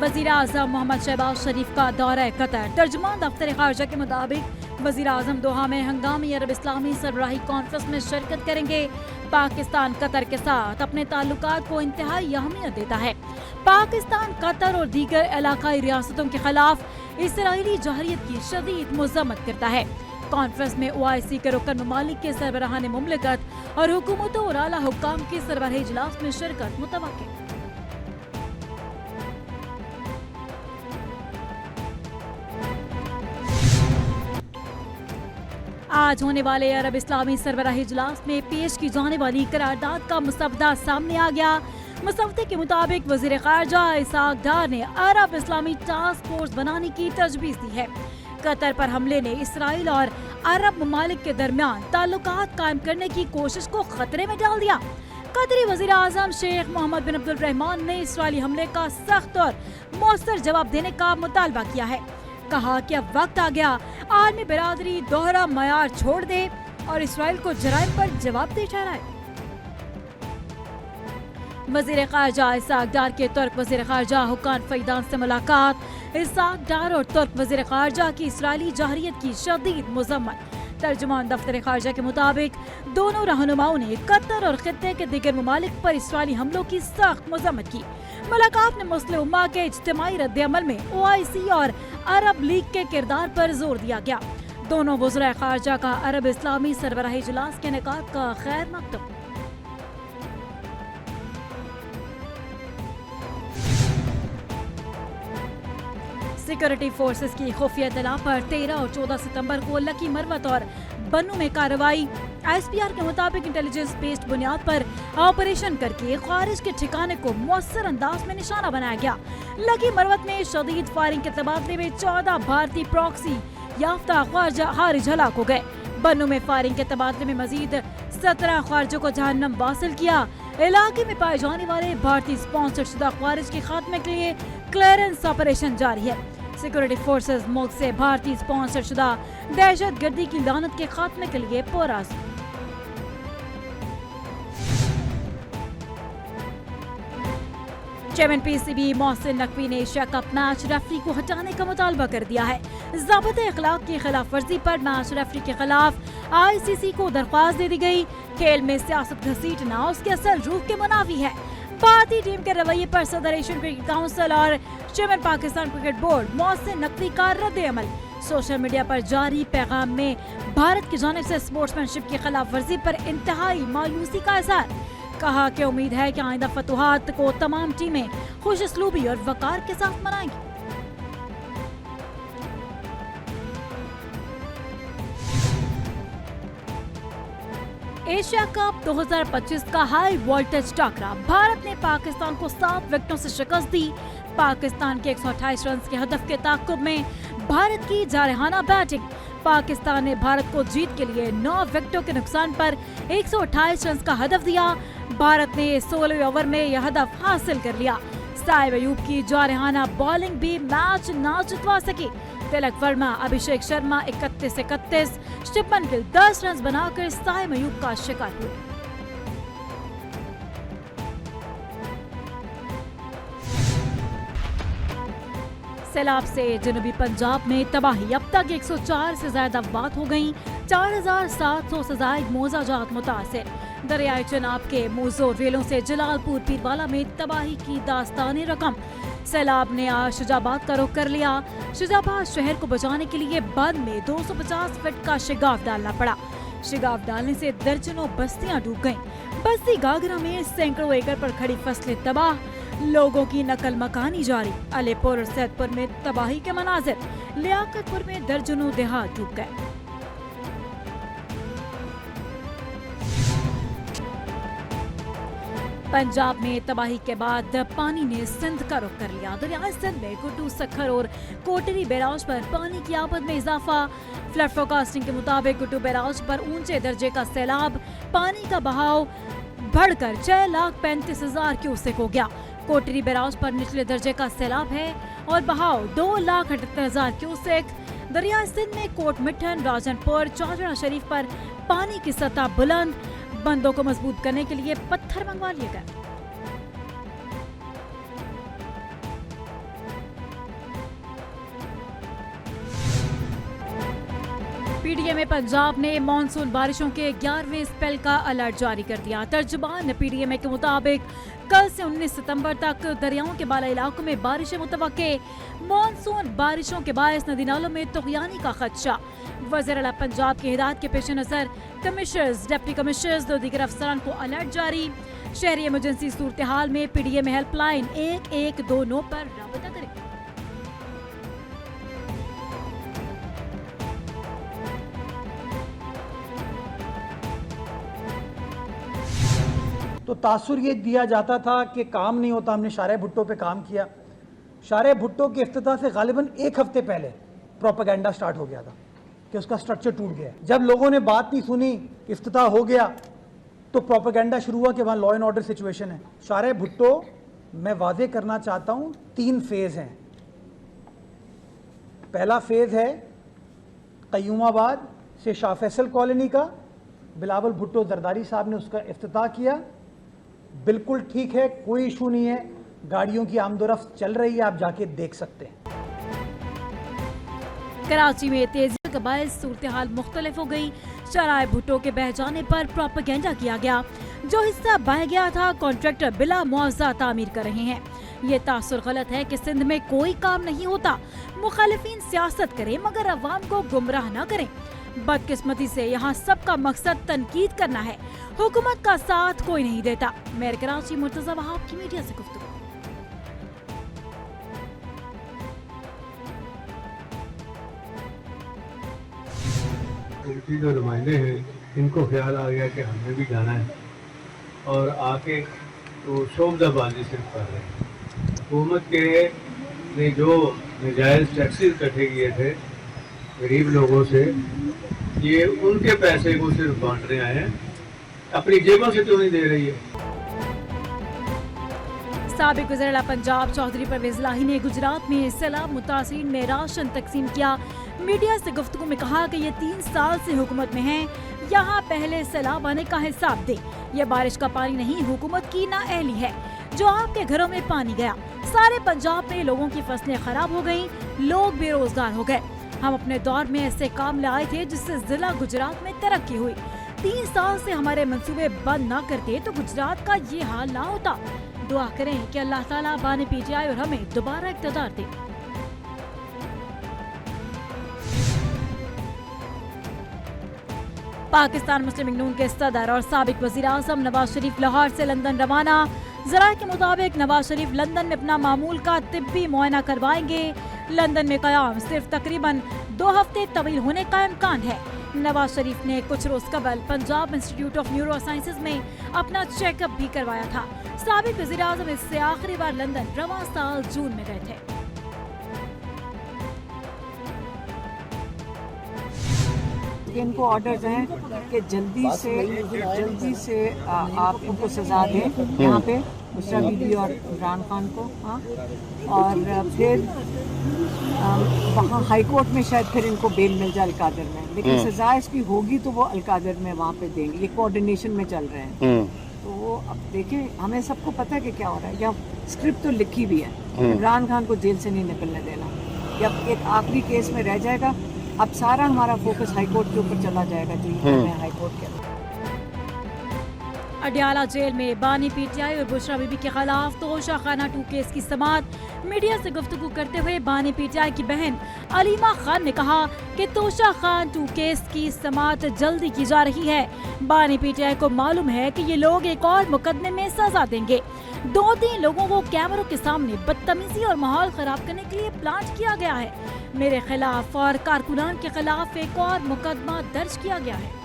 वज़ीर आज़म मोहम्मद शहबाज शरीफ का दौरा कतर। तर्जुमान दफ्तर खारजा के मुताबिक वज़ीर आज़म दोहा में हंगामी अरब इस्लामी सरबराही कॉन्फ्रेंस में शिरकत करेंगे। पाकिस्तान कतर के साथ अपने ताल्लुकात को इंतहाई अहमियत देता है। पाकिस्तान कतर और दीगर इलाकाई रियासतों के खिलाफ इसराइली जहरियत की शदीद मज़म्मत करता है। कॉन्फ्रेंस में OIC के रुकन ममालिक के सरबराहान मुमलिकत और हुकूमतों और आला हुक्काम के सरबराही इजलास में शिरकत मुतवक्किल। आज होने वाले अरब इस्लामी सरबराही इजलास में पेश की जाने वाली करारदाद का मसवदा सामने आ गया। मसवदे के मुताबिक वज़ीर ख़ारजा इसाक डार ने अरब इस्लामी टास्क फोर्स बनाने की तजवीज़ दी है। कतर पर हमले ने इसराइल और अरब ममालिक के दरमियान ताल्लुकात कायम करने की कोशिश को खतरे में डाल दिया। कतरी वज़ीर आज़म शेख मोहम्मद बिन अब्दुल रहमान ने इसराइली हमले का सख्त और मौसर जवाब देने का मुतालबा किया है। कहा कि अब वक्त आ गया आलमी बिरादरी दोहरा मयार छोड़ दे और इसराइल को जराइम पर जवाबदेह ठहराए। वज़ीर ख़ारजा इसाक डार के तुर्क वज़ीर ख़ारजा हुकान फैदान से मुलाकात। इसाक डार और तुर्क वज़ीर ख़ारजा की इसराइली जहरियत की शदीद मज़म्मत। तर्जुमान दफ्तर ख़ारजा के मुताबिक दोनों रहनुमाओं ने कतर और खित्ते के दीगर ममालिक पर इसराइली हमलों की सख्त मज़म्मत की। मुलाकात में मुस्लिम उम्मा के इज्तिमाई रद्द-ए-अमल में OIC और अरब लीग के किरदार पर जोर दिया गया। दोनों वज़राए ख़ारजा का अरब इस्लामी सरबराही इजलास के इनेकाद का खैर मकतब। सिक्योरिटी फोर्सेस की खुफिया इत्तला पर 13 और 14 सितंबर को लकी मरवत और बन्नू में कार्रवाई। ISPR के मुताबिक इंटेलिजेंस बेस्ड बुनियाद पर ऑपरेशन करके खारिज के ठिकाने को मौसर अंदाज में निशाना बनाया गया। लकी मरवत में शदीद फायरिंग के तबादले में 14 भारतीय प्रॉक्सी याफ्ता खारिज हलाक हो गए। बन्नू में फायरिंग के तबादले में मजीद 17 खारिजों को जहन्नम वासिल किया। इलाके में पाए जाने वाले भारतीय स्पॉन्सर्ड शुदा खारिज के खात्मे के लिए क्लियरेंस ऑपरेशन जारी है। सिक्योरिटी फोर्सेस मुल्क से भारतीय स्पॉन्सर शुदा दहशत गर्दी की लानत के खात्मे के लिए पुरअज़्म। चेयरमैन PCB मोहसिन नकवी ने एशिया कप मैच रेफरी को हटाने का मुतालबा कर दिया है। ज़ाबिते अखलाक की खिलाफ वर्जी पर मैच रेफरी के खिलाफ ICC को दरख्वास्त दे दी गई। खेल में सियासत घसीटना उसके असल रूह के मुनाफी है। भारतीय टीम के रवैये पर सदर एशियन क्रिकेट काउंसिल और chairman Pakistan cricket board Mohsin Naqvi का रद्द-ए-अमल। सोशल मीडिया पर जारी पैगाम में भारत की जानिब से स्पोर्ट्समैनशिप की खिलाफ वर्जी पर इंतहाई मायूसी का इज़हार। कहा कि उम्मीद है कि आइंदा फतुहात को तमाम टीमें खुश उसलूबी और वकार के साथ मनाएंगी। एशिया कप 2025 का हाई वोल्टेज टाकरा। भारत ने पाकिस्तान को 7 विकेटों से शिकस्त दी। पाकिस्तान के 128 रन के हदफ के ताक़ुब में भारत की जारहाना बैटिंग। पाकिस्तान ने भारत को जीत के लिए 9 विकेटों के नुकसान पर 128 रन का हदफ दिया। भारत ने 16वें ओवर में यह हदफ हासिल कर लिया। साइब अयूब की जारहाना बॉलिंग भी मैच ना जितवा सकी। तिलक वर्मा, अभिषेक शर्मा 31-31, शुभमन गिल 10 रन बनाकर साइब अयूब का शिकार हुए। सैलाब से जनूबी पंजाब में तबाही। अब तक 104 से ज्यादा अफवात हो गयी। 4700 से ज्यादा मोजाजात मुतासिर। दरियाए चनाब के मोजो रेलों से जलालपुर पीरवाला में तबाही की दास्तानी रकम। सैलाब ने आज शुजाबाद का रुख कर लिया। शुजाबाद शहर को बचाने के लिए बंद में 250 फीट का शिगाफ डालना पड़ा। शिगाफ डालने से दर्जनों बस्तियां डूब गईं। बस्ती गागरा में सैकड़ों एकड़ पर खड़ी फसलें तबाह। लोगों की नकल मकानी जारी। अलीपुर और सैदपुर में तबाही के मनाजिर। लियाकतपुर में दर्जनों देहात डूब गए। पंजाब में तबाही के बाद पानी ने सिंध का रुख कर लिया। दरियाए सिंध में कुटू, सखर और कोटरी बैराज पर पानी की आफत में इजाफा। फ्लड फोरकास्टिंग के मुताबिक कुटू बैराज पर ऊंचे दर्जे का सैलाब। पानी का बहाव बढ़कर 6,35,000 क्यूसेक हो गया। कोटरी बैराज पर निचले दर्जे का सैलाब है और बहाव 2,78,000 क्यूसेक। दरिया सिंध में कोट मिठन, राजनपुर, चौधरा शरीफ पर पानी की सतह बुलंद। बंदों को मजबूत करने के लिए पत्थर मंगवा लिए गए। पी डी ए में पंजाब ने मानसून बारिशों के 11वें स्पेल का अलर्ट जारी कर दिया। तर्जुमान पी डी ए के मुताबिक कल से 19 सितंबर तक दरियाओं के बाला इलाकों में बारिशें मुतवक्के। मानसून बारिशों के बायस नदी नालों में तुग़यानी का खदशा। वज़ीर आला पंजाब की हिदायत के पेश नज़र कमिश्नर्स, डिप्टी कमिश्नर्स, दो दीगर अफसरान को अलर्ट जारी। शहरी इमरजेंसी सूरत हाल में पी डी ए में हेल्पलाइन 1129 पर राबता करें। तो तासुर ये दिया जाता था कि काम नहीं होता। हमने शारे भुट्टो पे काम किया। शारे भुट्टो के इफ्तिताह से गालिबन एक हफ्ते पहले प्रोपेगेंडा स्टार्ट हो गया था कि उसका स्ट्रक्चर टूट गया। जब लोगों ने बात नहीं सुनी, इफ्तिताह हो गया, तो प्रोपेगेंडा शुरू हुआ कि वहाँ लॉ एंड ऑर्डर सिचुएशन है। शारे भुट्टो मैं वादे करना चाहता हूँ 3 फेज़ हैं। पहला फेज़ है क़य्यूमाबाद से शाह फैसल कॉलोनी का। बिलावल भुट्टो जरदारी साहब ने उसका इफ्तिताह किया। बिल्कुल ठीक है, कोई इशू नहीं है, गाड़ियों की आमदोरफ्त चल रही है, आप जाके देख सकते हैं। कराची में तेजी का बायस सूरत हाल मुख्तलिफ हो गई। शराय भुट्टो के बह जाने पर प्रोपेगेंडा किया गया। जो हिस्सा बह गया था कॉन्ट्रैक्टर बिला मुआवजा तामीर कर रहे हैं। ये तासुर गलत है कि सिंध में कोई काम नहीं होता। मुखालिफिन सियासत करें मगर अवाम को गुमराह न करें। बदकिस्मती से यहाँ सबका मकसद तनकीद करना है, हुकूमत का साथ कोई नहीं देता। मेयर कराची मुर्तजा वहाब की मीडिया से गुफ्तगू। उनकी जो नुमाइंदे हैं इनको ख्याल आ गया कि हमें भी जाना है और आके तो शोबदाबाजी सिर्फ कर रहे हैं। हुकूमत के ने जो नजायज़ टैक्सेस इकट्ठे किए थे गरीब लोगों से, ये उनके पैसे को सिर्फ बांट रहे हैं, अपनी जेबों से तो नहीं दे रही है। साबिक वज़ीर आला पंजाब चौधरी परवेज़ इलाही ने गुजरात में सैलाब मुतासिरीन में राशन तकसीम किया। मीडिया से गुफ्तगू में कहा कि ये 3 साल से हुकूमत में हैं, यहाँ पहले सैलाब आने का हिसाब दे। ये बारिश का पानी नहीं, हुकूमत की नाअहली है जो आपके घरों में पानी गया। सारे पंजाब में लोगों की फसलें खराब हो गयी, लोग बेरोजगार हो गए। हम अपने दौर में ऐसे काम लाए थे जिससे जिला गुजरात में तरक्की हुई। 3 साल से हमारे मंसूबे बंद न करते तो गुजरात का ये हाल ना होता। दुआ करें कि अल्लाह ताला बाने पीटीआई और हमें दोबारा इक़्तिदार दे। पाकिस्तान मुस्लिम लीग नून के सदर और साबिक वज़ीर आज़म नवाज शरीफ लाहौर से लंदन रवाना। ज़राए के मुताबिक नवाज शरीफ लंदन में अपना मामूल का तिब्बी मुआयना करवाएंगे। लंदन में क़याम सिर्फ तकरीबन 2 हफ्ते तवील होने का इम्कान है। नवाज शरीफ ने कुछ रोज कबल Punjab institute of neuro sciences में अपना चेकअप भी करवाया था। साबिक वज़ीर आज़म इससे आखिरी बार लंदन रवां साल जून में गए थे। इनको ऑर्डर्स हैं कि जल्दी से आप उनको सजा दें यहाँ पे मुशर्रफ बीबी और इमरान खान को। हाँ, और फिर वहाँ हाई कोर्ट में शायद फिर इनको बेल मिल जाए अलकादर में, लेकिन सजा इसकी होगी तो वो अलकादर में वहाँ पे देंगे। ये कोऑर्डिनेशन में चल रहे हैं। तो अब देखें, हमें सबको पता है कि क्या हो रहा है। या स्क्रिप्ट तो लिखी भी है, इमरान खान को जेल से नहीं निकलने देना। या एक आखिरी केस में रह जाएगा। अब सारा हमारा फोकस हाई कोर्ट के ऊपर चला जाएगा। जो हाई कोर्ट के अडियाला जेल में बानी पीटीआई और बुशरा बीबी के खिलाफ तोशा खाना 2 केस की समाअत। मीडिया से गुफ्तगू करते हुए बानी पीटीआई की बहन अलीमा खान ने कहा कि तोशा खान 2 केस की समाअत जल्दी की जा रही है। बानी पीटीआई को मालूम है कि ये लोग एक और मुकदमे में सजा देंगे। 2-3 लोगों को कैमरों के सामने बदतमीजी और माहौल खराब करने के लिए प्लांट किया गया है। मेरे खिलाफ और कारकुनान के खिलाफ एक और मुकदमा दर्ज किया गया है।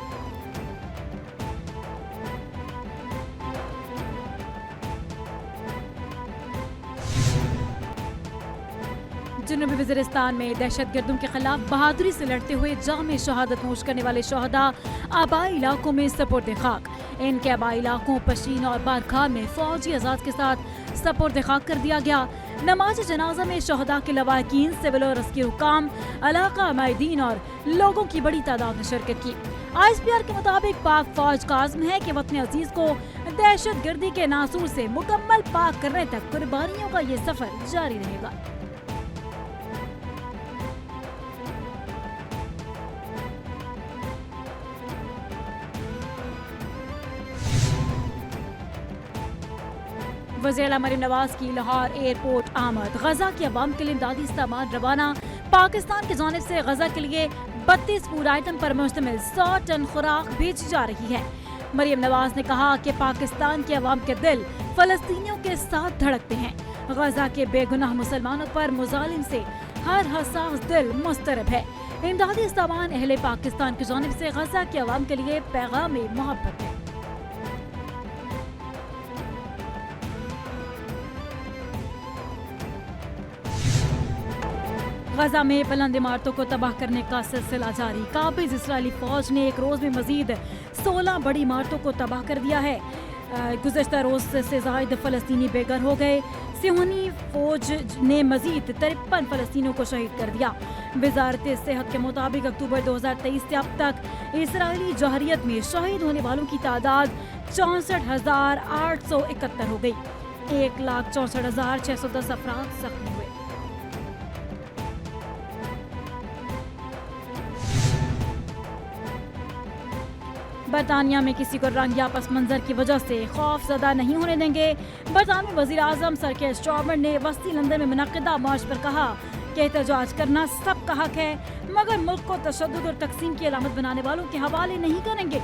जनूबी वज़ीरिस्तान में दहशतगर्दों के खिलाफ बहादुरी से लड़ते हुए जाम शहादत नोश करने वाले शहदा आबाई इलाकों में सपुर्द खाक। इनके आबाई इलाकों पशीन और बारखान में फौजी आजाद के साथ सपुर्द खाक कर दिया गया। नमाज जनाजा में शहदा के लवाकिन, सिविल और अस्की हुकाम, इलाका अमायदीन और लोगों की बड़ी तादाद ने शिरकत की। ISPR के मुताबिक पाक फौज का आज़म है कि वतन अजीज को दहशत गर्दी के नासूर से मुकम्मल पाक करने तक कुर्बानियों का ये सफर जारी रहेगा। वज़ीर मरियम नवाज की लाहौर एयरपोर्ट आमद। गजा की अवाम के लिए इमदादी सामान रवाना। पाकिस्तान की जानिब से गजा के लिए 32 फूड आइटम पर मुश्तमिल 100 टन खुराक भेजी जा रही है। मरियम नवाज ने कहा कि पाकिस्तान के अवाम के दिल फलस्तीनियों के साथ धड़कते हैं। गजा के बेगुनाह मुसलमानों पर मुजालिम से हर हसास दिल मुस्तरब है। इमदादी सामान अहले पाकिस्तान की जानिब से गजा के अवाम के लिए पैगाम मोहब्बत है। गजा में बुलंद इमारतों को तबाह करने का सिलसिला जारी। काबिज इस्राएली फौज ने एक रोज में मजीद 16 बड़ी इमारतों को तबाह कर दिया है। गुज़श्ता रोज से ज़ायद फलस्तीनी बेघर हो गए। सिहोनी फौज ने मजीद 53 फलस्तीनियों को शहीद कर दिया। वजारत सेहत के मुताबिक अक्टूबर 2023 से अब तक इसराइली जहरियत में शहीद होने वालों की तादाद 64,871 हो गई। 1,64,610 अफराद जख्मी हुए। बरतानिया में किसी को रंग या पस मंजर की वजह से खौफ ज़दा नहीं होने देंगे। बरतानवी वज़ीर आज़म सर के स्टार्मर ने वस्ती लंदन में मुनक़िदा मार्च पर कहा कि एहतजाज करना सबका हक है, मगर मुल्क को तशद्दुद और तक़सीम की अलामत बनाने वालों के हवाले नहीं करेंगे।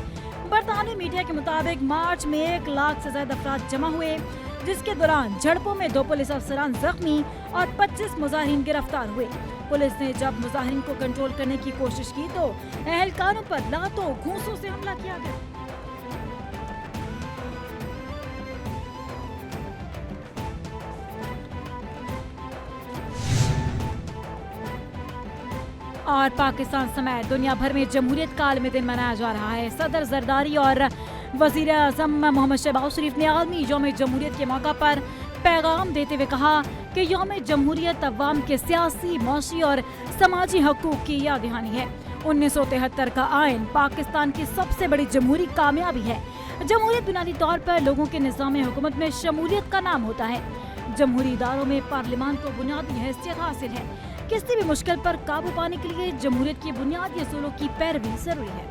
बरतानवी मीडिया के मुताबिक मार्च में 1 लाख से ज़्यादा अफराद जमा हुए, जिसके दौरान झड़पों में 2 पुलिस अफसरान जख्मी और 25 मुजाहिरीन गिरफ्तार हुए। पुलिस ने जब मुजाहिरीन को कंट्रोल करने की कोशिश की तो एहलकारों पर लातों घूंसों से हमला किया गया। और पाकिस्तान समेत दुनिया भर में जमहूरियत का आलमी दिन मनाया जा रहा है। सदर जरदारी और वज़ीर आज़म मोहम्मद शहबाज शरीफ ने आलमी यौम जमहूरियत के मौका पर पैगाम देते हुए कहा कि यौम जमहूरियत अवाम के सियासी, मौसी और समाजी हकूक़ की याद दहानी है। 1973 का आइन पाकिस्तान की सबसे बड़ी जमहूरी कामयाबी है। जमहूरियत बुनियादी तौर पर लोगों के निज़ाम हुकूमत में शमूलियत का नाम होता है। जमहूरी इदारों में पार्लियामान को बुनियादी हैसियत हासिल है। किसी भी मुश्किल पर काबू पाने के लिए जमहूरियत की बुनियादी असूलों की पैरवी जरूरी है।